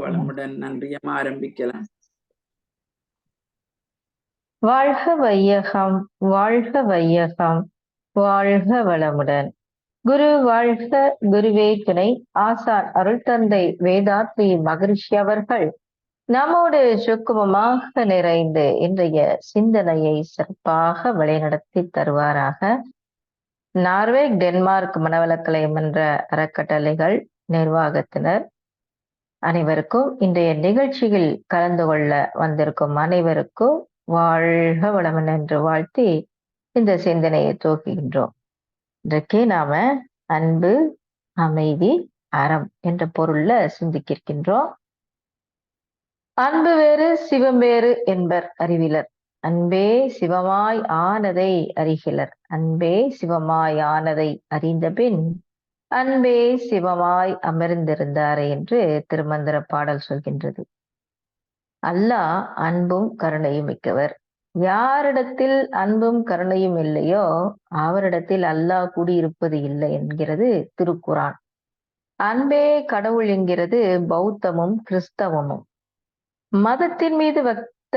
வளமுடன். நன்றியம் ஆரம்பிக்கலாம். வாழ்க வையகம், வாழ்க வையகம், வாழ்க வளமுடன். குரு வாழ்க, குருவே துணை. ஆசான் அருள் தந்தை வேதாத்ரி மகரிஷி அவர்கள் நம்மோடு சுக்குமமாக நிறைந்து இன்றைய சிந்தனையை சிறப்பாக வழிநடத்தி தருவாராக. நார்வே டென்மார்க் மனவளக்கலை மன்ற அறக்கட்டளைகள் நிர்வாகத்தினர் அனைவருக்கும், இன்றைய நிகழ்ச்சியில் கலந்து கொள்ள வந்திருக்கும் அனைவருக்கும் வாழ்க வளமுடன் என்று வாழ்த்தி இந்த சிந்தனையை துவக்குகின்றோம். இன்றைக்கு நாம அன்பு, அமைதி, அறம் என்ற பொருள்ல சிந்திக்கின்றோம். அன்பு வேறு சிவம் வேறு என்பர் அறிவிலர். அன்பே சிவமாய் ஆனதை அறிகிலர். அன்பே சிவமாய் ஆனதை அறிந்த பின் அன்பே சிவமாய் அமர்ந்திருந்தாரே என்று திருமந்திர பாடல் சொல்கின்றது. அல்லாஹ் அன்பும் கருணையும் மிக்கவர். யாரிடத்தில் அன்பும் கருணையும் இல்லையோ அவரிடத்தில் அல்லாஹ் குடியிருப்பது இல்லை என்கிறது திருக்குரான். அன்பே கடவுள் என்கிறது பௌத்தமும் கிறிஸ்தவமும். மதத்தின் மீது வைத்த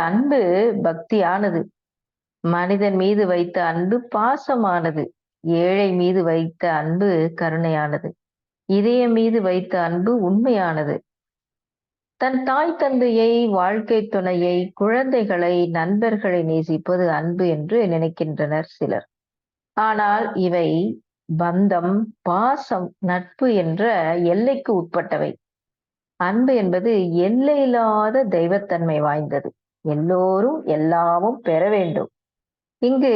அன்பு பக்தியானது. மனிதன் மீது வைத்த அன்பு பாசமானது. ஏழை மீது வைத்த அன்பு கருணையானது. இதயம் மீது வைத்த அன்பு உண்மையானது. தன் தாய் தந்தையை, வாழ்க்கை துணையை, குழந்தைகளை, நண்பர்களை நேசிப்பது அன்பு என்று நினைக்கின்றனர் சிலர். ஆனால் இவை பந்தம், பாசம், நட்பு என்ற எல்லைக்கு உட்பட்டவை. அன்பு என்பது எல்லையில்லாத தெய்வத்தன்மை வாய்ந்தது. எல்லோரும் எல்லாமும் பெற வேண்டும், இங்கு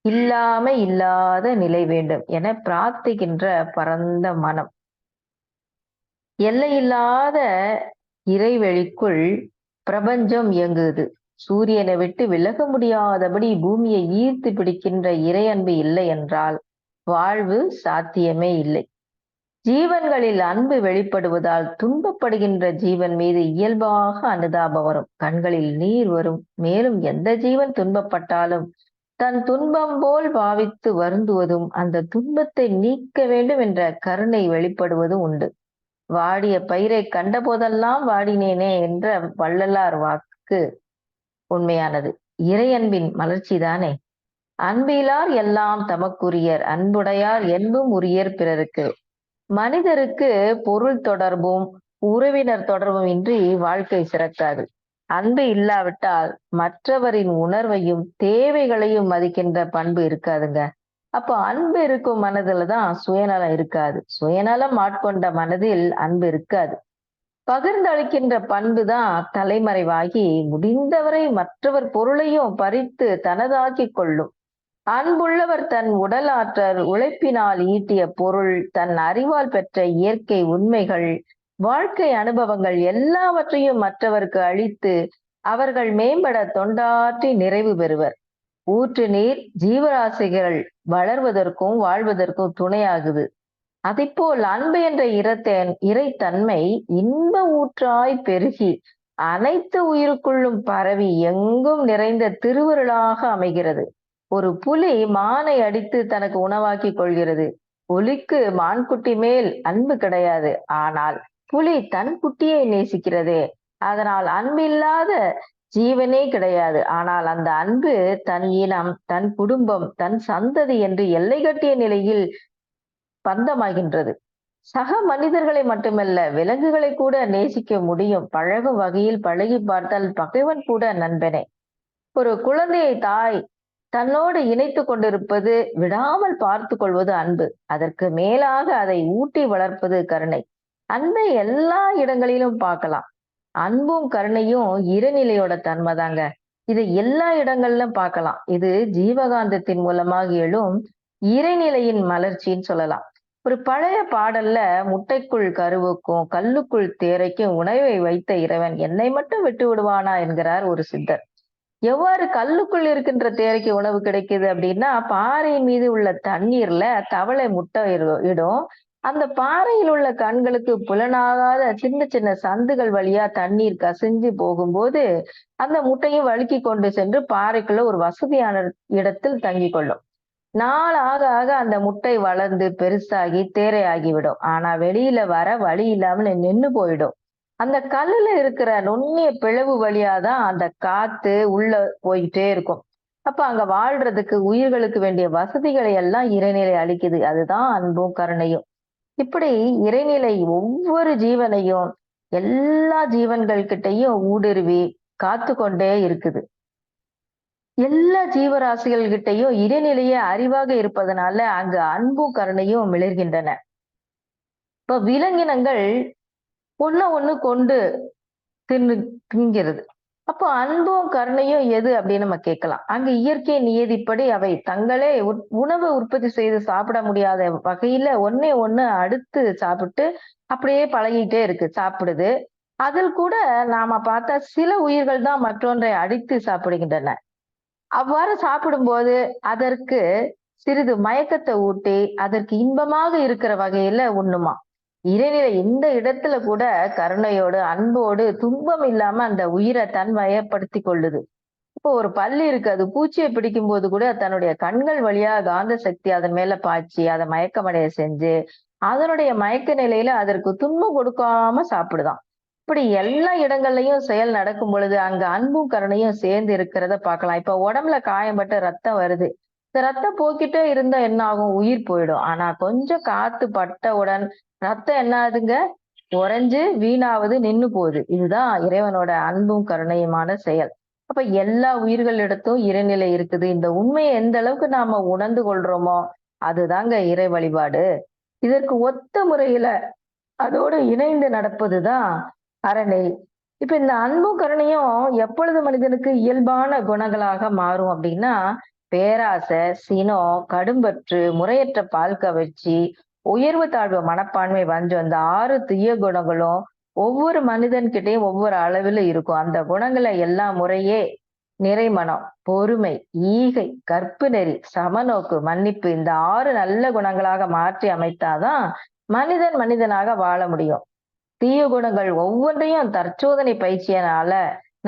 இல்லாத நிலை வேண்டும் என பிரார்த்திக்கின்ற பரந்த மனம். எல்லையில்லாத இறைவெளிக்குள் பிரபஞ்சம் இயங்குது. சூரியனை விட்டு விலக முடியாதபடி பூமியை ஈர்த்து பிடிக்கின்ற இறை அன்பு இல்லை என்றால் வாழ்வு சாத்தியமே இல்லை. ஜீவன்களில் அன்பு வெளிப்படுவதால் துன்பப்படுகின்ற ஜீவன் மீது இயல்பாக அனுதாபம் வரும், கண்களில் நீர் வரும். மேலும் எந்த ஜீவன் துன்பப்பட்டாலும் தன் துன்பம் போல் பாவித்து வருந்துவதும், அந்த துன்பத்தை நீக்க வேண்டும் என்ற கருணை வெளிப்படுவதும் உண்டு. வாடிய பயிரை கண்ட போதெல்லாம் வாடினேனே என்ற வள்ளலார் வாக்கு உண்மையானது. இறையன்பின் மலர்ச்சிதானே. அன்பிலார் எல்லாம் தமக்குரியர், அன்புடையார் என்பும் உரியர் பிறருக்கு. மனிதருக்கு பொருள் தொடர்பும் உறவினர் தொடர்பும் இன்றி வாழ்க்கை சிறக்காது. அன்பு இல்லாவிட்டால் மற்றவரின் உணர்வையும் தேவைகளையும் மதிக்கின்ற பண்பு இருக்காதுங்க. அப்போ அன்பு இருக்கும் மனதில்தான் சுயநலம் இருக்காது. சுயநலம் ஆட்கொண்ட மனதில் அன்பு இருக்காது. பகிர்ந்தளிக்கின்ற பண்பு தான் தலைமறைவாகி முடிந்தவரை மற்றவர் பொருளையும் பறித்து தனதாக்கி கொள்ளும். அன்புள்ளவர் தன் உடல் ஆற்றல் உழைப்பினால் ஈட்டிய பொருள், தன் அறிவால் பெற்ற இயற்கை உண்மைகள், வாழ்க்கை அனுபவங்கள் எல்லாவற்றையும் மற்றவருக்கு அளித்து அவர்கள் மேம்பட தொண்டாற்றி நிறைவு பெறுவர். ஊற்று நீர் ஜீவராசிகள் வளர்வதற்கும் வாழ்வதற்கும் துணையாகுது. அதைப்போல் அன்பு என்ற இறைத்தன்மை இன்ப ஊற்றாய் பெருகி அனைத்து உயிருக்குள்ளும் பரவி எங்கும் நிறைந்த திருவருளாக அமைகிறது. ஒரு புலி மானை அடித்து தனக்கு உணவாக்கி கொள்கிறது. புலிக்கு மான்குட்டி மேல் அன்பு கிடையாது, ஆனால் புலி தன் குட்டியை நேசிக்கிறதே. அதனால் அன்பில்லாத ஜீவனே கிடையாது. ஆனால் அந்த அன்பு தன் இனம், தன் குடும்பம், தன் சந்ததி என்று எல்லை கட்டிய நிலையில் பந்தமாகின்றது. சக மனிதர்களை மட்டுமல்ல, விலங்குகளை கூட நேசிக்க முடியும். பழகும் வகையில் பழகி பார்த்தால் பகைவன் கூட நண்பனே. ஒரு குழந்தையை தாய் தன்னோடு இணைத்து கொண்டிருப்பது, விடாமல் பார்த்து கொள்வது அன்பு. அதற்கு மேலாக அதை ஊட்டி வளர்ப்பது கருணை. அன்பை எல்லா இடங்களிலும் பார்க்கலாம். அன்பும் கருணையும் இறைநிலையோட தன்மைதாங்க. இது எல்லா இடங்களிலும் பார்க்கலாம். இது ஜீவகாந்தத்தின் மூலமாக எழும் இறைநிலையின் மலர்ச்சின்னு சொல்லலாம். ஒரு பழைய பாடல்ல முட்டைக்குள் கருவுக்கும் கல்லுக்குள் தேரைக்கும் உணவை வைத்த இறைவன் என்னை மட்டும் விட்டு விடுவானா என்கிறார் ஒரு சித்தர். எவ்வாறு கல்லுக்குள் இருக்கின்ற தேரைக்கு உணவு கிடைக்குது அப்படின்னா, பாறையின் மீது உள்ள தண்ணீர்ல தவளை முட்டை இடும். அந்த பாறையில் உள்ள கண்களுக்கு புலனாகாத சின்ன சின்ன சந்துகள் வழியா தண்ணீர் கசிஞ்சு போகும்போது அந்த முட்டையும் வழுக்கி கொண்டு சென்று பாறைக்குள்ள ஒரு வசதியான இடத்தில் தங்கி கொள்ளும். நாள் ஆக ஆக அந்த முட்டை வளர்ந்து பெருசாகி தேரை ஆகிவிடும். ஆனா வெளியில வர வழி இல்லாம நின்னு போயிடும். அந்த கல்லுல இருக்கிற நுண்ணிய பிளவு வழியாதான் அந்த காத்து உள்ள போயிட்டே இருக்கும். அப்ப அங்க வாழ்றதுக்கு உயிர்களுக்கு வேண்டிய வசதிகளை எல்லாம் இறைநிலை அளிக்குது. அதுதான் அன்பும் கருணையும். இப்படி இறைநிலை ஒவ்வொரு ஜீவனையும் எல்லா ஜீவன்கள் கிட்டயும் ஊடுருவி காத்து கொண்டே இருக்குது. எல்லா ஜீவராசிகள் கிட்டயும் இறைநிலையே அறிவாக இருப்பதனால அங்கு அன்பும் கருணையும் மிளர்கின்றன. இப்ப விலங்கினங்கள் ஒண்ணு கொண்டு தின்கிறது. அப்போ அன்பும் கருணையும் எது அப்படின்னு நம்ம கேட்கலாம். அங்க இயற்கை நியதிப்படி அவை தங்களே உணவு உற்பத்தி செய்து சாப்பிட முடியாத வகையில ஒண்ணே ஒண்ணு அடுத்து சாப்பிட்டு அப்படியே பழகிட்டே இருக்கு, சாப்பிடுது. அதில் கூட நாம பார்த்தா சில உயிர்கள் தான் மற்றொன்றை அடித்து சாப்பிடுகின்றன. அவ்வாறு சாப்பிடும்போது அதற்கு சிறிது மயக்கத்தை ஊட்டி அதற்கு இன்பமாக இருக்கிற வகையில உண்ணுமா. இறைநிலை இந்த இடத்துல கூட கருணையோடு அன்போடு துன்பம் இல்லாம அந்த உயிரை தன் வயப்படுத்தி கொள்ளுது. இப்போ ஒரு பல்லி இருக்கு, அது பூச்சியை பிடிக்கும் போது கூட தன்னுடைய கண்கள் வழியா காந்த சக்தி அதன் மேல பாய்ச்சி அதை மயக்கமடைய செஞ்சு அதனுடைய மயக்க நிலையில அதற்கு துன்பம் கொடுக்காம சாப்பிடுதாம். இப்படி எல்லா இடங்கள்லயும் செயல் நடக்கும் பொழுது அங்க அன்பும் கருணையும் சேர்ந்து இருக்கிறத பார்க்கலாம். இப்ப உடம்புல காயம்பட்டு ரத்தம் வருது, இந்த ரத்தம் போக்கிட்டே இருந்தா என்ன ஆகும், உயிர் போயிடும். ஆனா கொஞ்சம் காத்து பட்டவுடன் ரத்தம் என்ன ஆகுதுங்க, உறைஞ்சு வீணாவது நின்னு போகுது. இதுதான் இறைவனோட அன்பும் கருணையுமான செயல். அப்ப எல்லா உயிர்களிடத்தும் இறைநிலை இருக்குது. இந்த உண்மையை எந்த அளவுக்கு நாம உணர்ந்து கொள்றோமோ அதுதாங்க இறை வழிபாடு. இதற்கு ஒத்த முறையில அதோடு இணைந்து நடப்பதுதான் அறநெறி. இப்ப இந்த அன்பும் கருணையும் எப்பொழுது மனிதனுக்கு இயல்பான குணங்களாக மாறும் அப்படின்னா, பேராசை, சினம், கடும்பற்று, முறையற்ற பால் கவர்ச்சி, உயர்வு தாழ்வு மனப்பான்மை வந்து அந்த 6 தீய குணங்களும் ஒவ்வொரு மனிதன்கிட்டயும் ஒவ்வொரு அளவுல இருக்கும். அந்த குணங்களை எல்லா முறையே நிறைமனம், பொறுமை, ஈகை, கற்பு நெறி, சமநோக்கு, மன்னிப்பு இந்த 6 நல்ல குணங்களாக மாற்றி அமைத்தாதான் மனிதன் மனிதனாக வாழ முடியும். தீய குணங்கள் ஒவ்வொன்றையும் தற்சோதனை பயிற்சியினால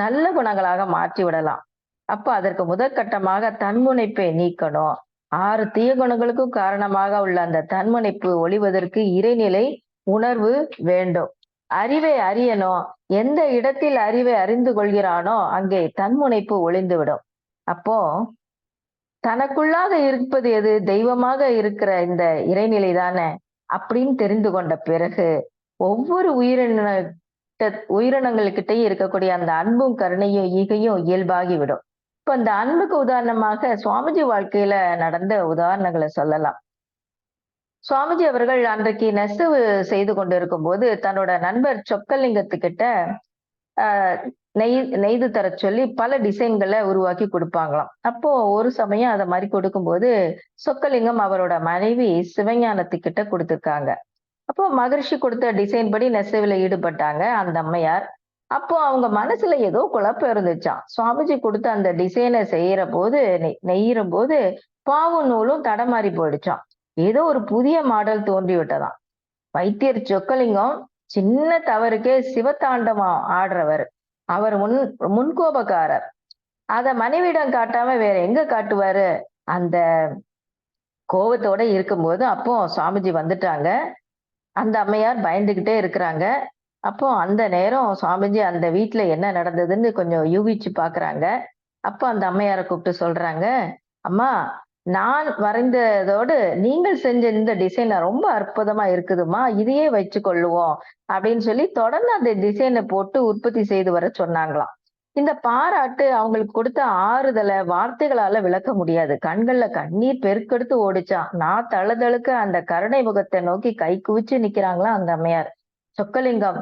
நல்ல குணங்களாக மாற்றி விடலாம். அப்ப அதற்கு முதற்கட்டமாக தன்முனைப்பை நீக்கணும். 6 தீய குணங்களுக்கும் காரணமாக உள்ள அந்த தன்முனைப்பு ஒளிவதற்கு இறைநிலை உணர்வு வேண்டும். அறிவை அறியணும். எந்த இடத்தில் அறிவை அறிந்து கொள்கிறானோ அங்கே தன்முனைப்பு ஒளிந்துவிடும். அப்போ தனக்குள்ளாக இருப்பது எது, தெய்வமாக இருக்கிற இந்த இறைநிலை தானே அப்படின்னு தெரிந்து கொண்ட பிறகு ஒவ்வொரு உயிரினங்கள்கிட்டயும் இருக்கக்கூடிய அந்த அன்பும் கருணையும் ஈகையும் இயல்பாகிவிடும். இப்ப இந்த அன்புக்கு உதாரணமாக சுவாமிஜி வாழ்க்கையில நடந்த உதாரணங்களை சொல்லலாம். சுவாமிஜி அவர்கள் அன்றைக்கு நெசவு செய்து கொண்டிருக்கும் போது தன்னோட நண்பர் சொக்கலிங்கத்துக்கிட்ட நெய்து தர சொல்லி பல டிசைன்களை உருவாக்கி கொடுப்பாங்களாம். அப்போ ஒரு சமயம் அதை மாதிரி கொடுக்கும்போது சொக்கலிங்கம் அவரோட மனைவி சிவஞானத்துக்கிட்ட கொடுத்திருக்காங்க. அப்போ மகரிஷி கொடுத்த டிசைன் படி நெசவுல ஈடுபட்டாங்க அந்த அம்மையார். அப்போ அவங்க மனசுல ஏதோ குழப்பம் இருந்துச்சாம். சுவாமிஜி கொடுத்த அந்த டிசைனை செய்யற போது நெய்யிற போது பாவும் நூலும் தடமாறி போயிடுச்சாம். ஏதோ ஒரு புதிய மாடல் தோன்றி விட்டதாம். வைத்தியர் சொக்கலிங்கம் சின்ன தவறுக்கே சிவதாண்டவம் ஆடுறவர். அவர் முன்கோபக்காரர். அத மனைவியிடம் காட்டாம வேற எங்க காட்டுவாரு. அந்த கோபத்தோட இருக்கும்போது அப்போ சுவாமிஜி வந்துட்டாங்க. அந்த அம்மையார் பயந்துகிட்டே இருக்கிறாங்க. அப்போ அந்த நேரம் சுவாமிஜி அந்த வீட்டுல என்ன நடந்ததுன்னு கொஞ்சம் யூகிச்சு பாக்குறாங்க. அப்போ அந்த அம்மையாரை கூப்பிட்டு சொல்றாங்க, அம்மா நான் வரைந்ததோடு நீங்கள் செஞ்ச இந்த டிசைன் ரொம்ப அற்புதமா இருக்குதுமா, இதையே வச்சு கொள்ளுவோம் அப்படின்னு சொல்லி தொடர்ந்து அந்த டிசைனை போட்டு உற்பத்தி செய்து வர சொன்னாங்களாம். இந்த பாராட்டு அவங்களுக்கு கொடுத்த ஆறுதலை வார்த்தைகளால விளக்க முடியாது. கண்கள்ல கண்ணீர் பெருக்கெடுத்து ஓடிச்சான். நான் தழுதழுக்க அந்த கருணை முகத்தை நோக்கி கை குவிச்சு நிக்கிறாங்களாம் அந்த அம்மையார். சொக்கலிங்கம்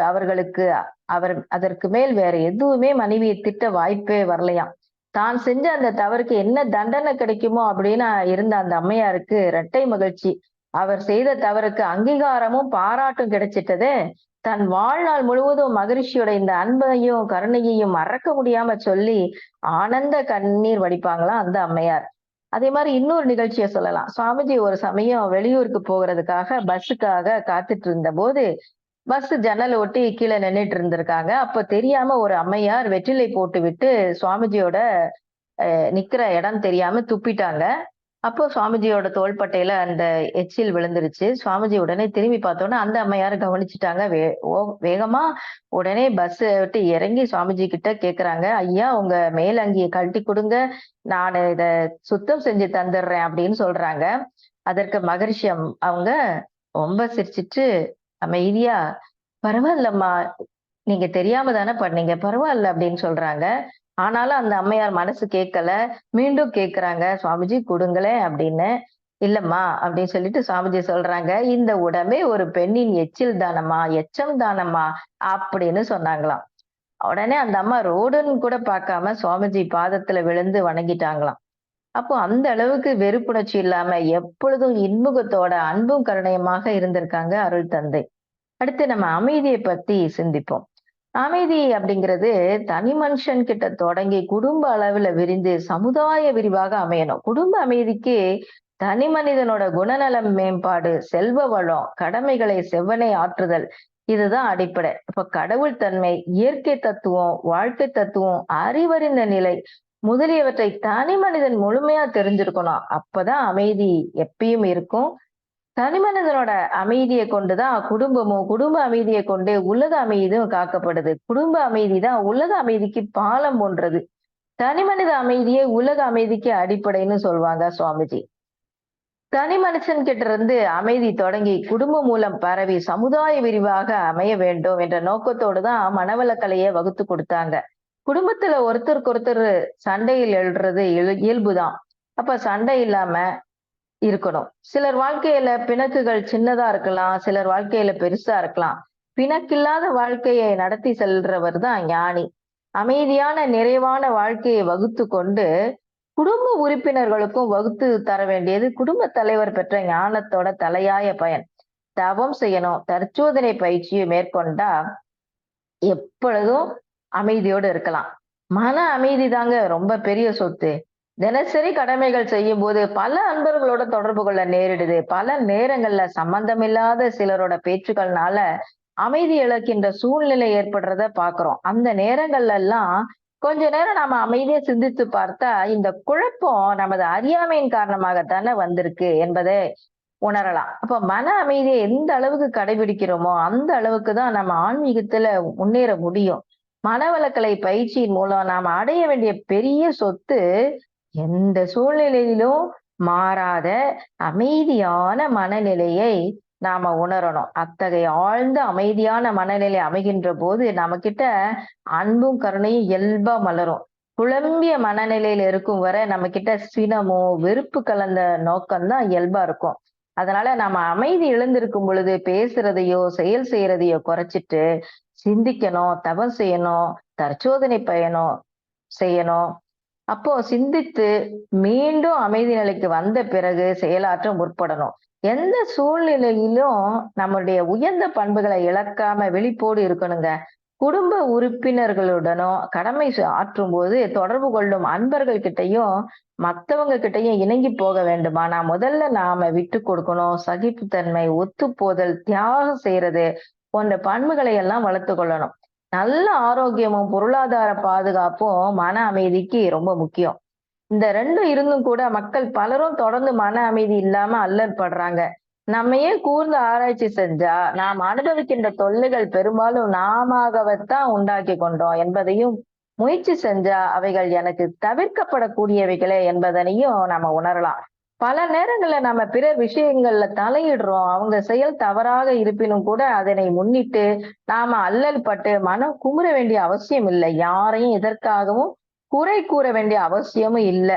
அவர்களுக்கு அதற்கு மேல் வேற எதுவுமே மனைவியை திட்ட வாய்ப்பே வரலையாம். தான் செஞ்ச அந்த தவறுக்கு என்ன தண்டனை கிடைக்குமோ அப்படின்னு இருந்த அந்த அம்மையாருக்கு இரட்டை மகிழ்ச்சி. அவர் செய்த தவறுக்கு அங்கீகாரமும் பாராட்டும் கிடைச்சிட்டதே. தன் வாழ்நாள் முழுவதும் மகரிஷியோட இந்த அன்பையும் கருணையையும் மறக்க முடியாம சொல்லி ஆனந்த கண்ணீர் வடிப்பாங்களாம் அந்த அம்மையார். அதே மாதிரி இன்னொரு நிகழ்ச்சியை சொல்லலாம். சுவாமிஜி ஒரு சமயம் வெளியூருக்கு போகிறதுக்காக பஸ்ஸுக்காக காத்துட்டு இருந்த போது பஸ் ஜன்னல் ஒட்டி கீழே நின்றுட்டு இருந்திருக்காங்க. அப்ப தெரியாம ஒரு அம்மையார் வெற்றிலை போட்டு விட்டு சுவாமிஜியோட நிக்கிற இடம் தெரியாம துப்பிட்டாங்க. அப்போ சுவாமிஜியோட தோள்பட்டையில அந்த எச்சில் விழுந்துருச்சு. சுவாமிஜி உடனே திரும்பி பார்த்தோனே அந்த அம்மையார் கவனிச்சுட்டாங்க. வேகமா உடனே பஸ் விட்டு இறங்கி சுவாமிஜி கிட்ட கேட்கறாங்க, "ஐயா உங்க மேல் அங்கிய கழட்டி குடுங்க. நானு இத சுத்தம் செஞ்சு தந்துடுறேன்" அப்படின்னு சொல்றாங்க. அதற்கு மகரிஷி அவங்க ரொம்ப சிரிச்சுட்டு அமைதியா, "பரவாயில்லம்மா, நீங்க தெரியாம தானே பண்ணீங்க. பரவாயில்ல" அப்படின்னு சொல்றாங்க. ஆனாலும் அந்த அம்மையார் மனசு கேட்கல. மீண்டும் கேட்கறாங்க, "சுவாமிஜி குடுங்களேன்" அப்படின்னு. "இல்லம்மா" அப்படின்னு சொல்லிட்டு சுவாமிஜி சொல்றாங்க, "இந்த உடம்பே ஒரு பெண்ணின் எச்சில் தானம்மா, எச்சம் தானம்மா" அப்படின்னு சொன்னாங்களாம். உடனே அந்த அம்மா ரோடுன்னு கூட பார்க்காம சுவாமிஜி பாதத்துல விழுந்து வணங்கிட்டாங்களாம். அப்போ அந்த அளவுக்கு வெறுப்புணர்ச்சி இல்லாம எப்பொழுதும் இன்முகத்தோட அன்பும் கருணையுமாக இருந்திருக்காங்க அருள் தந்தை. அடுத்து நம்ம அமைதியை பத்தி சிந்திப்போம். அமைதி அப்படிங்கிறது தனி மனுஷன் கிட்ட தொடங்கி குடும்ப அளவுல விரிந்து சமுதாய விரிவாக அமையணும். குடும்ப அமைதிக்கு தனி மனிதனோட குணநலம் மேம்பாடு, செல்வ வளம், கடமைகளை செவ்வனே ஆற்றுதல், இதுதான் அடிப்படை. இப்ப கடவுள் தன்மை, இயற்கை தத்துவம், வாழ்க்கை தத்துவம், அறிவறிந்த நிலை முதலியவற்றை தனி மனிதன் முழுமையா தெரிஞ்சிருக்கணும். அப்பதான் அமைதி எப்பயும் இருக்கும். தனி மனிதனோட அமைதியை கொண்டுதான் குடும்பமும், குடும்ப அமைதியை கொண்டே உலக அமைதியும் காக்கப்படுது. குடும்ப அமைதிதான் உலக அமைதிக்கு பாலம் போன்றது. தனி மனித அமைதியே உலக அமைதிக்கு அடிப்படைன்னு சொல்லுவாங்க சுவாமிஜி. தனி மனுஷன் கிட்ட இருந்து அமைதி தொடங்கி குடும்பம் மூலம் பரவி சமுதாய விரிவாக அமைய வேண்டும் என்ற நோக்கத்தோடு தான் மனவளக்கலையை வகுத்து கொடுத்தாங்க. குடும்பத்துல ஒருத்தருக்கு ஒருத்தர் சண்டையில் எழுறது இயல்புதான். அப்ப சண்டை இல்லாம இருக்கணும். சிலர் வாழ்க்கையில பிணக்குகள் சின்னதா இருக்கலாம். சிலர் வாழ்க்கையில பெருசா இருக்கலாம். பிணக்கில்லாத வாழ்க்கையை நடத்தி செல்றவர் தான் ஞானி. அமைதியான நிறைவான வாழ்க்கையை வகுத்து கொண்டு குடும்ப உறுப்பினர்களுக்கும் வகுத்து தர வேண்டியது குடும்ப தலைவர் பெற்ற ஞானத்தோட தலையாய பயன். தவம் செய்யணும். தற்சோதனை பயிற்சியை மேற்கொண்டா எப்பொழுதும் அமைதியோடு இருக்கலாம். மன அமைதி தாங்க ரொம்ப பெரிய சொத்து. தினசரி கடமைகள் செய்யும் போது பல அன்பர்களோட தொடர்பு கொள்ள நேரிடுது. பல நேரங்கள்ல சம்பந்தமில்லாத சிலரோட பேச்சுக்கள்னால அமைதி இழக்கின்ற சூழ்நிலை ஏற்படுறத பாக்குறோம். அந்த நேரங்கள்ல எல்லாம் கொஞ்ச நேரம் நாம அமைதியா சிந்தித்து பார்த்தா இந்த குழப்பம் நமது அறியாமையின் காரணமாகத்தானே வந்திருக்கு என்பதை உணரலாம். அப்ப மன அமைதியை எந்த அளவுக்கு கடைபிடிக்கிறோமோ அந்த அளவுக்கு தான் நம்ம ஆன்மீகத்துல முன்னேற முடியும். மனவளக்கலை பயிற்சியின் மூலம் நாம அடைய வேண்டிய பெரிய சொத்து எந்த சூழ்நிலையிலும் மாறாத அமைதியான மனநிலையை நாம உணரணும். அத்தகைய ஆழ்ந்த அமைதியான மனநிலை அமைகின்ற போது நம்ம கிட்ட அன்பும் கருணையும் இயல்பா மலரும். குழம்பிய மனநிலையில இருக்கும் வரை நம்ம கிட்ட சினமோ வெறுப்பு கலந்த நோக்கம்தான் இயல்பா இருக்கும். அதனால நம்ம அமைதி இழந்திருக்கும் பொழுது பேசுறதையோ செயல் செய்யறதையோ குறைச்சிட்டு சிந்திக்கணும், தவம் செய்யணும், தற்சோதனை செய்யணும். அப்போ சிந்தித்து மீண்டும் அமைதி நிலைக்கு வந்த பிறகு செயலாற்ற முற்படணும். எந்த சூழ்நிலையிலும் நம்மளுடைய உயர்ந்த பண்புகளை இழக்காம விழிப்போடு இருக்கணுங்க. குடும்ப உறுப்பினர்களுடனும் கடமை ஆற்றும் போது தொடர்பு கொள்ளும் அன்பர்கள் கிட்டையும் மத்தவங்க கிட்டையும் இணங்கி போக வேண்டுமானா முதல்ல நாம விட்டு கொடுக்கணும். சகிப்புத்தன்மை, ஒத்து போதல், தியாகம் செய்யறது போன்ற பண்புகளை எல்லாம் வளர்த்து கொள்ளணும். நல்ல ஆரோக்கியமும் பொருளாதார பாதுகாப்பும் மன அமைதிக்கு ரொம்ப முக்கியம். இந்த ரெண்டும் இருந்தும் கூட மக்கள் பலரும் தொடர்ந்து மன அமைதி இல்லாம அல்லல் படுறாங்க. நம்மையே கூர்ந்து ஆராய்ச்சி செஞ்சா நாம் அனுபவிக்கின்ற தொல்லைகள் பெரும்பாலும் நாமத்தான் உண்டாக்கி கொண்டோம் என்பதையும் முயற்சி செஞ்சா அவைகள் எனக்கு தவிர்க்கப்படக்கூடியவைகளே என்பதனையும் நம்ம உணரலாம். பல நேரங்கள்ல நம்ம பிற விஷயங்கள்ல தலையிடுறோம். அவங்க செயல் தவறாக இருப்பினும் கூட அதனை முன்னிட்டு நாம அல்லல் பட்டு மனம் குமுற வேண்டிய அவசியம் இல்லை. யாரையும் எதற்காகவும் குறை கூற வேண்டிய அவசியமும் இல்லை.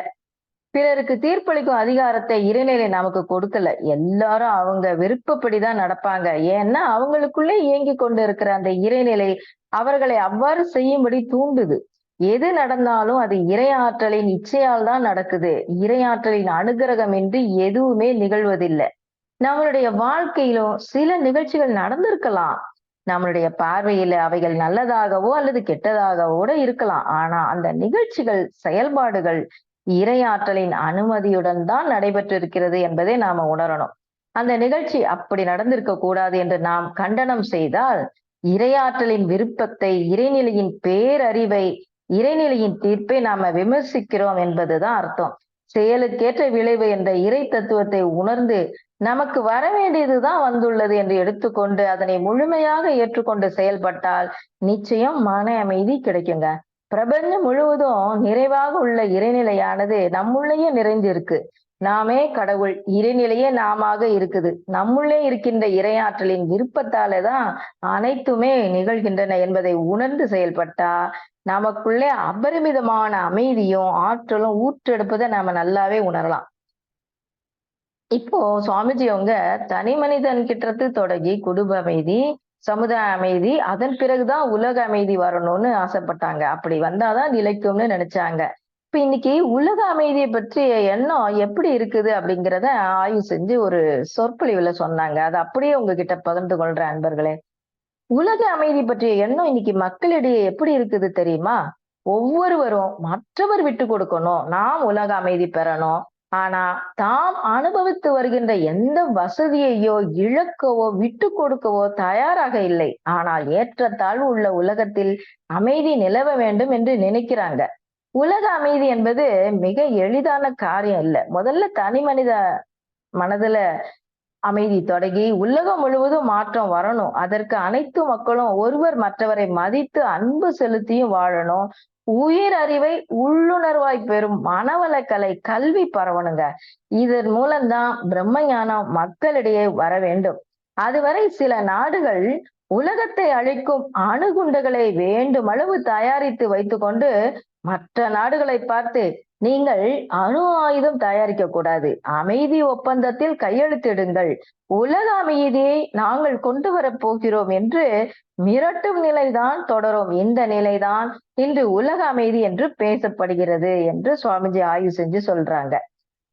பிறருக்கு தீர்ப்பளிக்கும் அதிகாரத்தை இறைநிலை நமக்கு கொடுக்கல. எல்லாரும் அவங்க விருப்பப்படிதான் நடப்பாங்க. ஏன்னா அவங்களுக்குள்ளே இயங்கிக் கொண்டு இருக்கிற அந்த இறைநிலை அவர்களை அவ்வாறு செய்யும்படி தூண்டுது. எது நடந்தாலும் அது இறையாற்றலின் இச்சையால் தான் நடக்குது. இறையாற்றலின் அனுகிரகம் இன்றி எதுவுமே நிகழ்வதில்லை. நம்மளுடைய வாழ்க்கையிலும் சில நிகழ்ச்சிகள் நடந்திருக்கலாம். நம்மளுடைய பார்வையில அவைகள் நல்லதாகவோ அல்லது கெட்டதாகவோ இருக்கலாம். ஆனா அந்த நிகழ்ச்சிகள், செயல்பாடுகள் இறையாற்றலின் அனுமதியுடன் தான் நடைபெற்றிருக்கிறது என்பதை நாம உணரணும். அந்த நிகழ்ச்சி அப்படி நடந்திருக்க கூடாது என்று நாம் கண்டனம் செய்தால் இறையாற்றலின் விருப்பத்தை, இறைநிலையின் பேரறிவை, இறைநிலையின் தீர்ப்பை நாம விமர்சிக்கிறோம் என்பதுதான் அர்த்தம். செயலுக்கேற்ற விளைவு என்ற இறை தத்துவத்தை உணர்ந்து நமக்கு வர வேண்டியதுதான் வந்துள்ளது என்று எடுத்துக்கொண்டு அதனை முழுமையாக ஏற்றுக்கொண்டு செயல்பட்டால் நிச்சயம் மன அமைதி கிடைக்குங்க. பிரபஞ்சம் முழுவதும் நிறைவாக உள்ள இறைநிலையானது நம்முள்ளேயே நிறைந்திருக்கு. நாமே கடவுள், இறைநிலையே நாமாக இருக்குது. நம்முள்ளே இருக்கின்ற இறையாற்றலின் விருப்பத்தாலேதான் அனைத்துமே நிகழ்கின்றன என்பதை உணர்ந்து செயல்பட்டா நமக்குள்ளே அபரிமிதமான அமைதியும் ஆற்றலும் ஊற்றெடுப்பதை நாம நல்லாவே உணரலாம். இப்போ சுவாமிஜி அவங்க தனி மனிதன் கிட்டத்து தொடங்கி குடும்ப அமைதி, சமுதாய அமைதி, அதன் பிறகுதான் உலக அமைதி வரணும்னு ஆசைப்பட்டாங்க. அப்படி வந்தாதான் நிலைக்கும்னு நினைச்சாங்க. இப்ப இன்னைக்கு உலக அமைதியை பற்றிய எண்ணம் எப்படி இருக்குது அப்படிங்கிறத ஆய்வு செஞ்சு ஒரு சொற்பொழிவுல சொன்னாங்க. அதை அப்படியே உங்ககிட்ட பகிர்ந்து கொள்றேன் அன்பர்களே. உலக அமைதி பற்றிய எண்ணம் இன்னைக்கு மக்களிடையே எப்படி இருக்குது தெரியுமா? ஒவ்வொருவரும் மற்றவர் விட்டு கொடுக்கணும், நாம் உலக அமைதி பெறணும். ஆனா தாம் அனுபவித்து வருகின்ற எந்த வசதியையோ இழக்கவோ விட்டு கொடுக்கவோ தயாராக இல்லை. ஆனால் ஏற்றத்தாழ்வு உள்ள உலகத்தில் அமைதி நிலவ வேண்டும் என்று நினைக்கிறாங்க. உலக அமைதி என்பது மிக எளிதான காரியம் இல்லை. முதல்ல தனி மனித மனதுல அமைதி தொடங்கி உலகம் முழுவதும் மாற்றம் வரணும். அதற்கு அனைத்து மக்களும் ஒருவர் மற்றவரை மதித்து அன்பு செலுத்தியும் வாழணும். உயிர் அறிவை உள்ளுணர்வாய் பெறும் மனவளக்கலை கல்வி பரவணுங்க. இதன் மூலம்தான் பிரம்ம ஞானம் மக்களிடையே வர வேண்டும். அதுவரை சில நாடுகள் உலகத்தை அழிக்கும் அணுகுண்டுகளை வேண்டுமளவு தயாரித்து வைத்துக்கொண்டு மற்ற நாடுகளை பார்த்து நீங்கள் அணு ஆயுதம் தயாரிக்க கூடாது, அமைதி ஒப்பந்தத்தில் கையெழுத்திடுங்கள், உலக அமைதியை நாங்கள் கொண்டு வரப் போகிறோம் என்று மிரட்டும் நிலைதான் தொடரும். இந்த நிலைதான் இன்று உலக அமைதி என்று பேசப்படுகிறது என்று சுவாமிஜி ஆய்வு செஞ்சு சொல்றாங்க.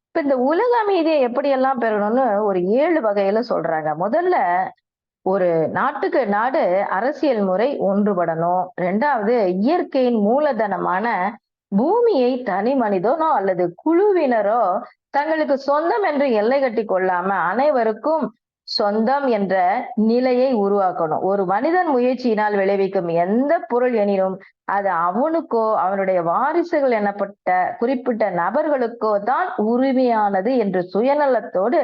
இப்ப இந்த உலக அமைதியை எப்படியெல்லாம் பெறணும்னு ஒரு 7 வகையில சொல்றாங்க. முதல்ல ஒரு நாட்டுக்கு நாடு அரசியல் முறை ஒன்றுபடணும். 2வது இயற்கையின் மூலதனமான பூமியை தனி மனிதனோ அல்லது குழுவினரோ தங்களுக்கு சொந்தம் என்று எல்லை கட்டி கொள்ளாம அனைவருக்கும் சொந்தம் என்ற நிலையை உருவாக்கணும். ஒரு மனிதன் முயற்சியினால் விளைவிக்கும் எந்த பொருள் எனினும் அது அவனுக்கோ அவனுடைய வாரிசுகள் எனப்பட்ட குறிப்பிட்ட நபர்களுக்கோ தான் உரிமையானது என்று சுயநலத்தோடு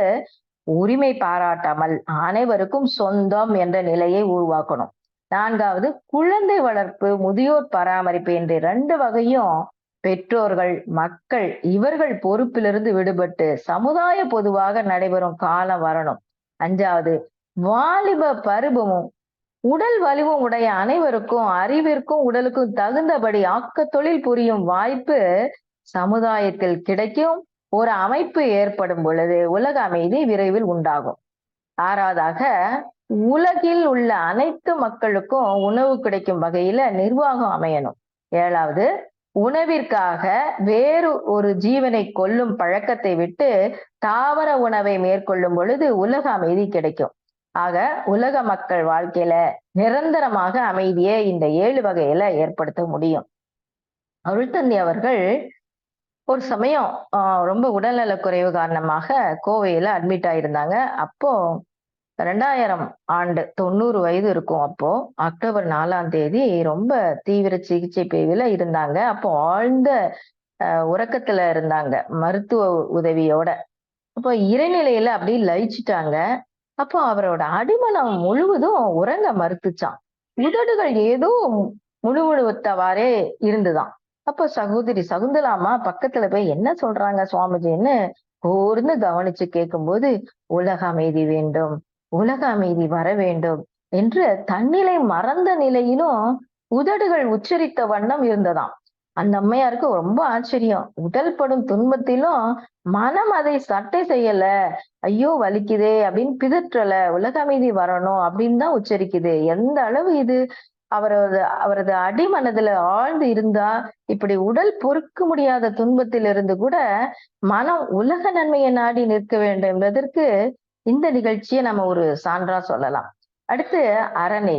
உரிமை பாராட்டாமல் அனைவருக்கும் சொந்தம் என்ற நிலையை உருவாக்கணும். 4வது குழந்தை வளர்ப்பு, முதியோர் பராமரிப்பு என்ற 2 வகையும் பெற்றோர்கள், மக்கள் இவர்கள் பொறுப்பிலிருந்து விடுபட்டு சமுதாய பொதுவாக நடைபெறும் காலம் வரணும். 5வது வாலிப பருவமும் உடல் வலிவும் உடைய அனைவருக்கும் அறிவிற்கும் உடலுக்கும் தகுந்தபடி ஆக்க தொழில் புரியும் வாய்ப்பு சமுதாயத்தில் கிடைக்கும். ஒரு அமைப்பு ஏற்படும் பொழுது உலக அமைதி விரைவில் உண்டாகும். 6வதாக உலகில் உள்ள அனைத்து மக்களுக்கும் உணவு கிடைக்கும் வகையில நிர்வாகம் அமையணும். 7வது உணவிற்காக வேறு ஒரு ஜீவனை கொல்லும் பழக்கத்தை விட்டு தாவர உணவை மேற்கொள்ளும் பொழுது உலக அமைதி கிடைக்கும். ஆக உலக மக்கள் வாழ்க்கையில நிரந்தரமாக அமைதியை இந்த 7 வகையில ஏற்படுத்த முடியும். அருள்தந்தி அவர்கள் ஒரு சமயம் ரொம்ப உடல்நலக் குறைவு காரணமாக கோவையில அட்மிட் ஆயிருந்தாங்க. அப்போ 2000 ஆண்டு 90 வயது இருக்கும். அப்போ அக்டோபர் 4ஆம் தேதி ரொம்ப தீவிர சிகிச்சை பிரிவுல இருந்தாங்க. அப்போ ஆழ்ந்த உறக்கத்துல இருந்தாங்க மருத்துவ உதவியோட. அப்போ இறைநிலையில அப்படி லயிச்சுட்டாங்க. அப்போ அவரோட அடிமனம் முழுவதும் உறங்க மறுத்துச்சான். உதடுகள் ஏதோ முழுமுழுத்தவாறே இருந்துதான். அப்போ சகோதரி சகுந்தலாமா பக்கத்துல போய் என்ன சொல்றாங்க சுவாமிஜின்னு கூர்ந்து கவனிச்சு கேட்கும்போது உலக அமைதி வேண்டும், உலக அமைதி வர வேண்டும் என்று தன்னிலை மறந்த நிலையிலும் உதடுகள் உச்சரித்த வண்ணம் இருந்ததாம். அந்த அம்மையாருக்கு ரொம்ப ஆச்சரியம். உடல் படும் துன்பத்திலும் மனம் அதை சட்டை செய்யல, ஐயோ வலிக்குதே அப்படின்னு பிதற்றல, உலக அமைதி வரணும் அப்படின்னு தான் உச்சரிக்குது. எந்த அளவு இது அவரது அடிமனதுல ஆழ்ந்து இருந்தா இப்படி உடல் பொறுக்க முடியாத துன்பத்திலிருந்து கூட மனம் உலக நன்மையை நாடி நிற்க வேண்டும் என்பதற்கு இந்த நிகழ்ச்சியை நம்ம ஒரு சான்றா சொல்லலாம். அடுத்து அரணை.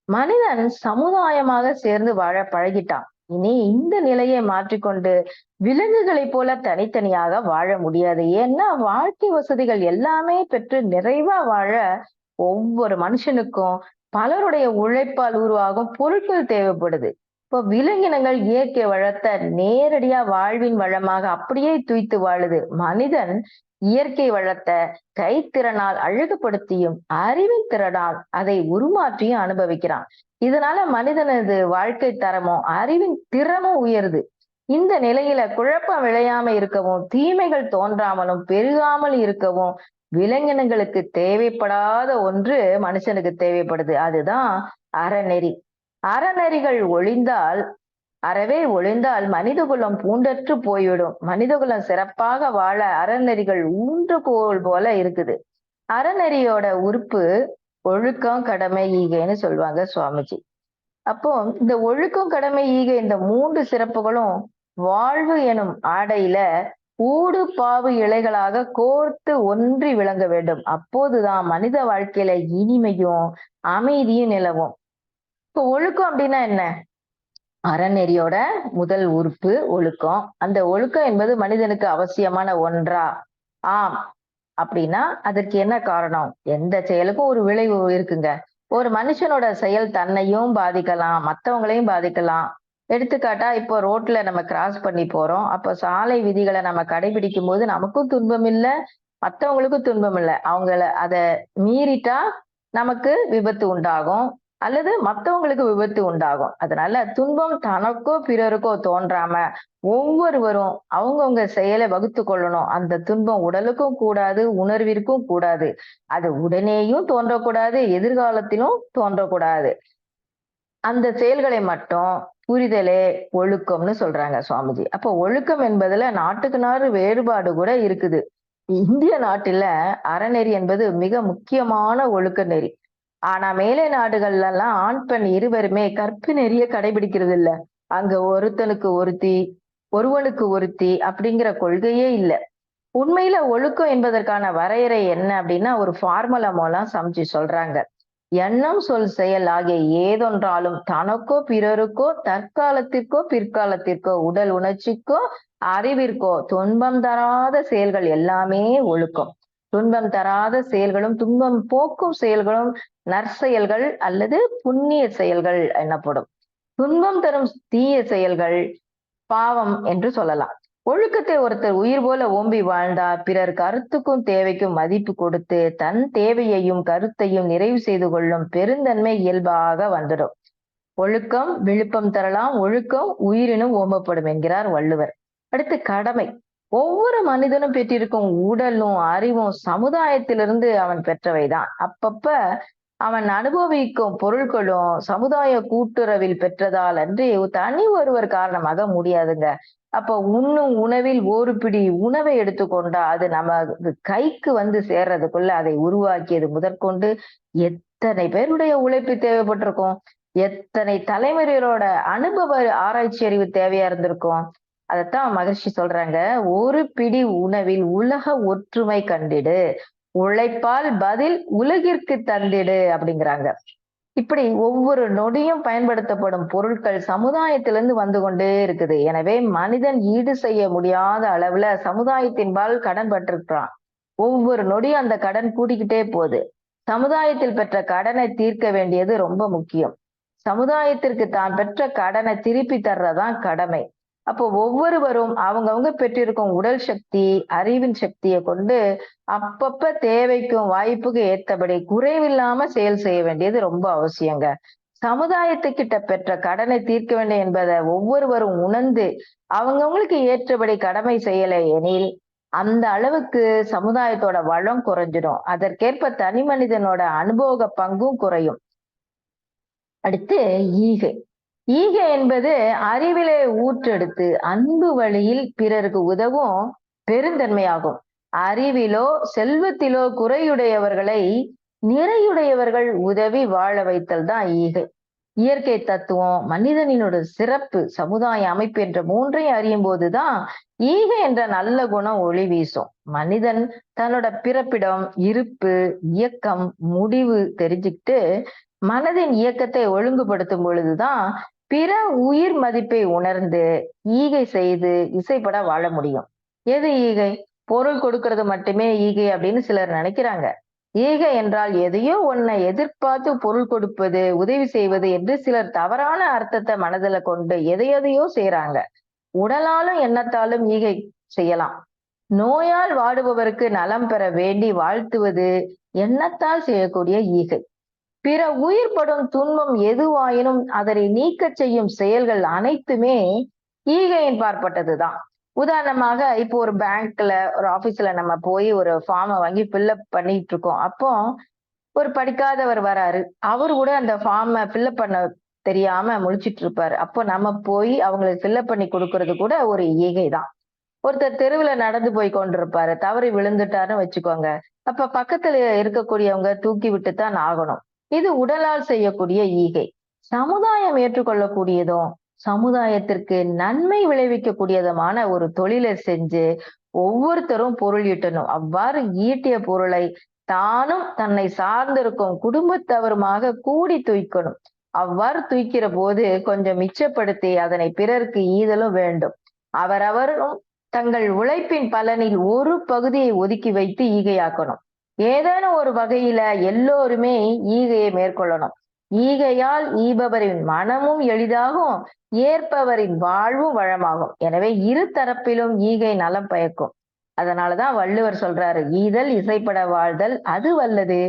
மனிதன் சமுதாயமாக சேர்ந்து வாழ பழகிட்டான். இனி இந்த நிலையை மாற்றிக்கொண்டு விலங்குகளை போல தனித்தனியாக வாழ முடியாது. ஏன்னா வாழ்க்கை வசதிகள் எல்லாமே பெற்று நிறைவா வாழ ஒவ்வொரு மனுஷனுக்கும் பலருடைய உழைப்பால் உருவாகும் பொருட்கள் தேவைப்படுது. இப்போ விலங்கினங்கள் இயற்கை வளத்தை நேரடியா வாழ்வின் வளமாக அப்படியே துய்த்து வாழுது. மனிதன் இயற்கை வளத்தை கைத்திறனால் அழகுபடுத்தியும் அறிவின் திறனால் அதை உருமாற்றியும் அனுபவிக்கிறான். இதனால மனிதனது வாழ்க்கை தரமும் அறிவின் திறமும் உயருது. இந்த நிலையில குழப்பம் விளையாம இருக்கவும் தீமைகள் தோன்றாமலும் பெருகாமல் இருக்கவும் விலங்கினங்களுக்கு தேவைப்படாத ஒன்று மனுஷனுக்கு தேவைப்படுது. அதுதான் அறநெறி. அறநெறிகள் ஒழிந்தால் மனிதகுலம் பூண்டற்று போய்விடும். மனிதகுலம் சிறப்பாக வாழ அறநெறிகள் ஊன்றுகோல் போல இருக்குது. அறநெறியோட உறுப்பு ஒழுக்கம், கடமை, ஈகைன்னு சொல்லுவாங்க சுவாமிஜி. அப்போ இந்த ஒழுக்கம், கடமை, ஈகை இந்த 3 சிறப்புகளும் வாழ்வு எனும் ஆடையில ஊடு பாவு இழைகளாக கோர்த்து ஒன்றி விளங்க வேண்டும். அப்போதுதான் மனித வாழ்க்கையில இனிமையும் அமைதியும் நிலவும். இப்போ ஒழுக்கம் அப்படின்னா என்ன? அறநெறியோட முதல் உறுப்பு ஒழுக்கம். அந்த ஒழுக்கம் என்பது மனிதனுக்கு அவசியமான ஒன்றா? ஆம். அப்படின்னா அதற்கு என்ன காரணம்? எந்த செயலுக்கும் ஒரு விளைவு இருக்குங்க. ஒரு மனுஷனோட செயல் தன்னையும் பாதிக்கலாம், மத்தவங்களையும் பாதிக்கலாம். எடுத்துக்காட்டா இப்போ ரோட்ல நம்ம கிராஸ் பண்ணி போறோம். அப்போ சாலை விதிகளை நம்ம கடைபிடிக்கும் போது நமக்கும் துன்பம் இல்லை, மத்தவங்களுக்கும் துன்பம் இல்லை. அதை மீறிட்டா நமக்கு விபத்து உண்டாகும் அல்லது மத்தவங்களுக்கு விபத்து உண்டாகும். அதனால துன்பம் தனக்கோ பிறருக்கோ தோன்றாம ஒவ்வொருவரும் அவங்கவுங்க செயலை வகுத்து கொள்ளணும். அந்த துன்பம் உடலுக்கும் கூடாது, உணர்விற்கும் கூடாது. அது உடனேயும் தோன்றக்கூடாது, எதிர்காலத்திலும் தோன்றக்கூடாது. அந்த செயல்களை மட்டும் புரிதலே ஒழுக்கம்னு சொல்றாங்க சுவாமிஜி. அப்போ ஒழுக்கம் என்பதுல நாட்டுக்கு நாடு வேறுபாடு கூட இருக்குது. இந்திய நாட்டுல அறநெறி என்பது மிக முக்கியமான ஒழுக்க நெறி. ஆனா மேலை நாடுகள்ல எல்லாம் ஆண் பெண் இருவருமே கற்பு நெறிய கடைபிடிக்கிறது இல்ல. அங்க ஒருவனுக்கு ஒருத்தி அப்படிங்கிற கொள்கையே இல்லை. உண்மையில ஒழுக்கம் என்பதற்கான வரையறை என்ன அப்படின்னா ஒரு ஃபார்முலா மூலம் சமைச்சு சொல்றாங்க. எண்ணம், சொல், செயல் ஆகிய ஏதொன்றாலும் தனக்கோ பிறருக்கோ தற்காலத்திற்கோ பிற்காலத்திற்கோ உடல் உணர்ச்சிக்கோ அறிவிற்கோ துன்பம் தராத செயல்கள் எல்லாமே ஒழுக்கம். துன்பம் தராத செயல்களும் துன்பம் போக்கும் செயல்களும் நற்செயல்கள் அல்லது புண்ணிய செயல்கள் எனப்படும். துன்பம் தரும் தீய செயல்கள் பாவம் என்று சொல்லலாம். ஒழுக்கத்தை ஒருத்தர் உயிர் போல ஓம்பி வாழ்ந்தார் பிறர் கருத்துக்கும் தேவைக்கும் மதிப்பு கொடுத்து தன் தேவையையும் கருத்தையும் நிறைவு செய்து கொள்ளும் பெருந்தன்மை இயல்பாக வந்துடும். ஒழுக்கம் விழுப்பம் தரலாம், ஒழுக்கம் உயிரினும் ஓம்பப்படும் என்கிறார் வள்ளுவர். அடுத்து கடமை. ஒவ்வொரு மனிதனும் பெற்றிருக்கும் உடலும் அறிவும் சமுதாயத்திலிருந்து அவன் பெற்றவைதான். அப்பப்ப அவன் அனுபவிக்கும் பொருட்களும் சமுதாய கூட்டுறவில் பெற்றதால் அன்றி தனி ஒருவர் காரணமாக முடியாதுங்க. அப்ப உண்ணும் உணவில் ஒரு பிடி உணவை எடுத்துக்கொண்டா அது நம்ம கைக்கு வந்து சேர்றதுக்குள்ள அதை உருவாக்கியது முதற்கொண்டு எத்தனை பேருடைய உழைப்பு தேவைப்பட்டிருக்கும், எத்தனை தலைமுறைகளோட அனுபவ ஆராய்ச்சி அறிவு தேவையா இருந்திருக்கும். அதைத்தான் மகர்ஷி சொல்றாங்க, ஒரு பிடி உணவில் உலக ஒற்றுமை கண்டிடு, உழைப்பால் பதில் உலகிற்கு தந்திடு அப்படிங்கிறாங்க. இப்படி ஒவ்வொரு நொடியும் பயன்படுத்தப்படும் பொருட்கள் சமுதாயத்திலிருந்து வந்து கொண்டே இருக்குது. எனவே மனிதன் ஈடு செய்ய முடியாத அளவுல சமுதாயத்தின்பால் கடன் பட்டிருக்கிறான். ஒவ்வொரு நொடியும் அந்த கடன் கூடிக்கிட்டே போகுது. சமுதாயத்தில் பெற்ற கடனை தீர்க்க வேண்டியது ரொம்ப முக்கியம். சமுதாயத்திற்கு தான் பெற்ற கடனை திருப்பி தர்றதான் கடமை. அப்போ ஒவ்வொருவரும் அவங்கவுங்க பெற்றிருக்கும் உடல் சக்தி அறிவின் சக்தியை கொண்டு அப்பப்ப தேவைக்கும் வாய்ப்புக்கு ஏற்றபடி குறைவில்லாம செயல் செய்ய வேண்டியது ரொம்ப அவசியங்க. சமுதாயத்துக்கிட்ட பெற்ற கடனை தீர்க்க வேண்டும் என்பதை ஒவ்வொருவரும் உணர்ந்து அவங்கவுங்களுக்கு ஏற்றபடி கடமை செய்யலை எனில் அந்த அளவுக்கு சமுதாயத்தோட வளம் குறைஞ்சிடும். அதற்கேற்ப தனி மனிதனோட அனுபவ பங்கும் குறையும். அடுத்து ஈகை. ஈகை என்பது அறிவிலே ஊற்றெடுத்து அன்பு வழியில் பிறருக்கு உதவும் பெருந்தன்மையாகும். அறிவிலோ செல்வத்திலோ குறையுடையவர்களை நிறையுடையவர்கள் உதவி வாழ வைத்தல் தான் ஈகை. இயற்கை தத்துவம், மனிதனினோட சிறப்பு, சமுதாய அமைப்பு என்ற 3ஐயும் அறியும் போதுதான் ஈகை என்ற நல்ல குணம் ஒளி வீசும். மனிதன் தன்னோட பிறப்பிடம், இருப்பு, இயக்கம், முடிவு தெரிஞ்சுக்கிட்டு மனதின் இயக்கத்தை ஒழுங்குபடுத்தும் பொழுதுதான் பிற உயிர் மதிப்பை உணர்ந்து ஈகை செய்து இசைப்பட வாழ முடியும். எது ஈகை? பொருள் கொடுக்கறது மட்டுமே ஈகை அப்படின்னு சிலர் நினைக்கிறாங்க. ஈகை என்றால் எதையோ ஒன்னை எதிர்பார்த்து பொருள் கொடுப்பது, உதவி செய்வது என்று சிலர் தவறான அர்த்தத்தை மனதுல கொண்டு எதையோ செய்றாங்க. உடலாலும் எண்ணத்தாலும் ஈகை செய்யலாம். நோயால் வாடுபவருக்கு நலம் பெற வேண்டி வாழ்த்துவது எண்ணத்தால் செய்யக்கூடிய ஈகை. பிற உயிர்படும் துன்பம் எதுவாயினும் அதனை நீக்கச் செய்யும் செயல்கள் அனைத்துமே ஈகையின் பார்ப்பட்டதுதான். உதாரணமாக இப்போ ஒரு பேங்க்ல ஒரு ஆபீஸ்ல நம்ம போய் ஒரு ஃபார்மை வாங்கி ஃபில்அப் பண்ணிட்டு இருக்கோம். அப்போ ஒரு படிக்காதவர் வராரு. அவரு கூட அந்த ஃபார்மை ஃபில்அப் பண்ண தெரியாம முழிச்சிட்டு இருப்பாரு. அப்போ நம்ம போய் அவங்களுக்கு ஃபில்அப் பண்ணி கொடுக்கறது கூட ஒரு ஈகை தான். ஒருத்தர் தெருவுல நடந்து போய் கொண்டிருப்பாரு. தவறி விழுந்துட்டாருன்னு வச்சுக்கோங்க. அப்ப பக்கத்துல இருக்கக்கூடியவங்க தூக்கி விட்டுத்தான் ஆகணும். இது உடலால் செய்யக்கூடிய ஈகை. சமுதாயம் ஏற்றுக்கொள்ளக்கூடியதும் சமுதாயத்திற்கு நன்மை விளைவிக்கக்கூடியதுமான ஒரு தொழிலை செஞ்சு ஒவ்வொருத்தரும் பொருள் ஈட்டணும். அவ்வாறு ஈட்டிய பொருளை தானும் தன்னை சார்ந்திருக்கும் குடும்பத்தவருமாக கூடி தூய்க்கணும். அவ்வாறு தூய்க்கிற போது கொஞ்சம் மிச்சப்படுத்தி அதனை பிறருக்கு ஈதலும் வேண்டும். அவரவரும் தங்கள் உழைப்பின் பலனில் ஒரு பகுதியை ஒதுக்கி வைத்து ஈகையாக்கணும். ஏதேனும் ஒரு வகையில எல்லோருமே ஈகையை மேற்கொள்ளணும். ஈகையால் ஈபவரின் மனமும் எளிதாகும், ஏற்பவரின் வாழ்வும் வளமாகும். எனவே இரு தரப்பிலும் ஈகை நலம் பயக்கும். அதனாலதான் வள்ளுவர் சொல்றாரு, ஈதல் இசைப்பட வாழ்தல் அது வல்லது,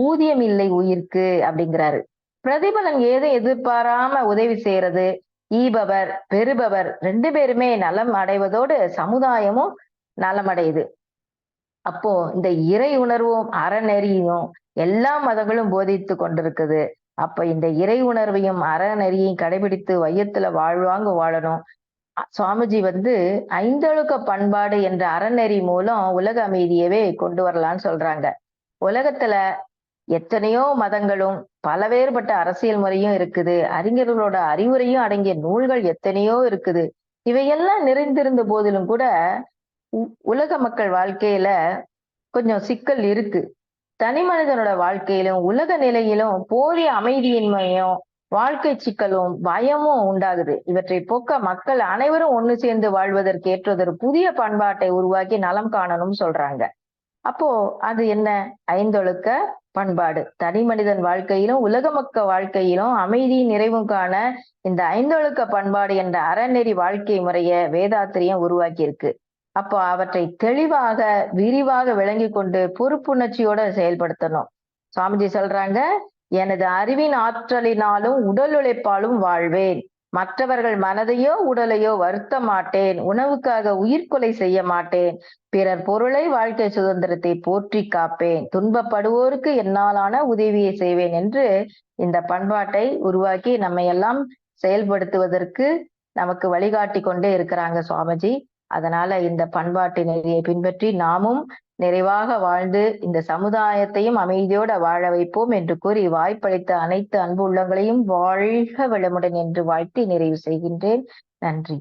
ஊதியம் இல்லை உயிர்க்கு அப்படிங்கிறாரு. பிரதிபலன் ஏதும் எதிர்பாராம உதவி செய்யறது, ஈபவர் பெறுபவர் 2 பேருமே நலம் அடைவதோடு சமுதாயமும் நலமடையுது. அப்போ இந்த இறை உணர்வும் அறநெறியும் எல்லா மதங்களும் போதித்து கொண்டிருக்குது. அப்ப இந்த இறை உணர்வையும் அறநெறியையும் கடைபிடித்து வையத்துல வாழ்வாங்க வாழணும். சுவாமிஜி 5 பண்பாடு என்ற அறநெறி மூலம் உலக அமைதியவே கொண்டு வரலான்னு சொல்றாங்க. உலகத்துல எத்தனையோ மதங்களும் பல வேறுபட்ட அரசியல் முறையும் இருக்குது. அறிஞர்களோட அறிவுரையும் அடங்கிய நூல்கள் எத்தனையோ இருக்குது. இவையெல்லாம் நிறைந்திருந்த போதிலும் கூட உலக மக்கள் வாழ்க்கையில கொஞ்சம் சிக்கல் இருக்கு. தனி மனிதனோட வாழ்க்கையிலும் உலக நிலையிலும் போதிய அமைதியின்மையும் வாழ்க்கை சிக்கலும் பயமும் உண்டாகுது. இவற்றை போக்க மக்கள் அனைவரும் ஒண்ணு சேர்ந்து வாழ்வதற்கு ஏற்றதொரு புதிய பண்பாட்டை உருவாக்கி நலம் காணணும்னு சொல்றாங்க. அப்போ அது என்ன? 5 பண்பாடு. தனி மனிதன் வாழ்க்கையிலும் உலக மக்கள் வாழ்க்கையிலும் அமைதி நிறைவும் காண இந்த 5 பண்பாடு என்ற அறநெறி வாழ்க்கை முறைய வேதாத்திரியம் உருவாக்கி இருக்கு. அப்போ அவற்றை தெளிவாக விரிவாக விளங்கி கொண்டு பொறுப்புணர்ச்சியோட செயல்படுத்தணும். சுவாமிஜி சொல்றாங்க, எனது அறிவின் ஆற்றலினாலும் உடல் உழைப்பாலும் வாழ்வேன். மற்றவர்கள் மனதையோ உடலையோ வருத்த மாட்டேன். உணவுக்காக உயிர்கொலை செய்ய மாட்டேன். பிறர் பொருளை வாழ்க்கை சுதந்திரத்தை போற்றி காப்பேன். துன்பப்படுவோருக்கு என்னாலான உதவியை செய்வேன் என்று இந்த பண்பாட்டை உருவாக்கி நம்மை எல்லாம் செயல்படுத்துவதற்கு நமக்கு வழிகாட்டி கொண்டே இருக்கிறாங்க சுவாமிஜி. அதனால இந்த பண்பாட்டு நெறியை பின்பற்றி நாமும் நிறைவாக வாழ்ந்து இந்த சமுதாயத்தையும் அமைதியோட வாழ வைப்போம் என்று கூறி வாய்ப்பளித்த அனைத்து அன்பு உள்ளங்களையும் வாழ்க வளமுடன் என்று வாழ்த்தி நிறைவு செய்கின்றேன். நன்றி.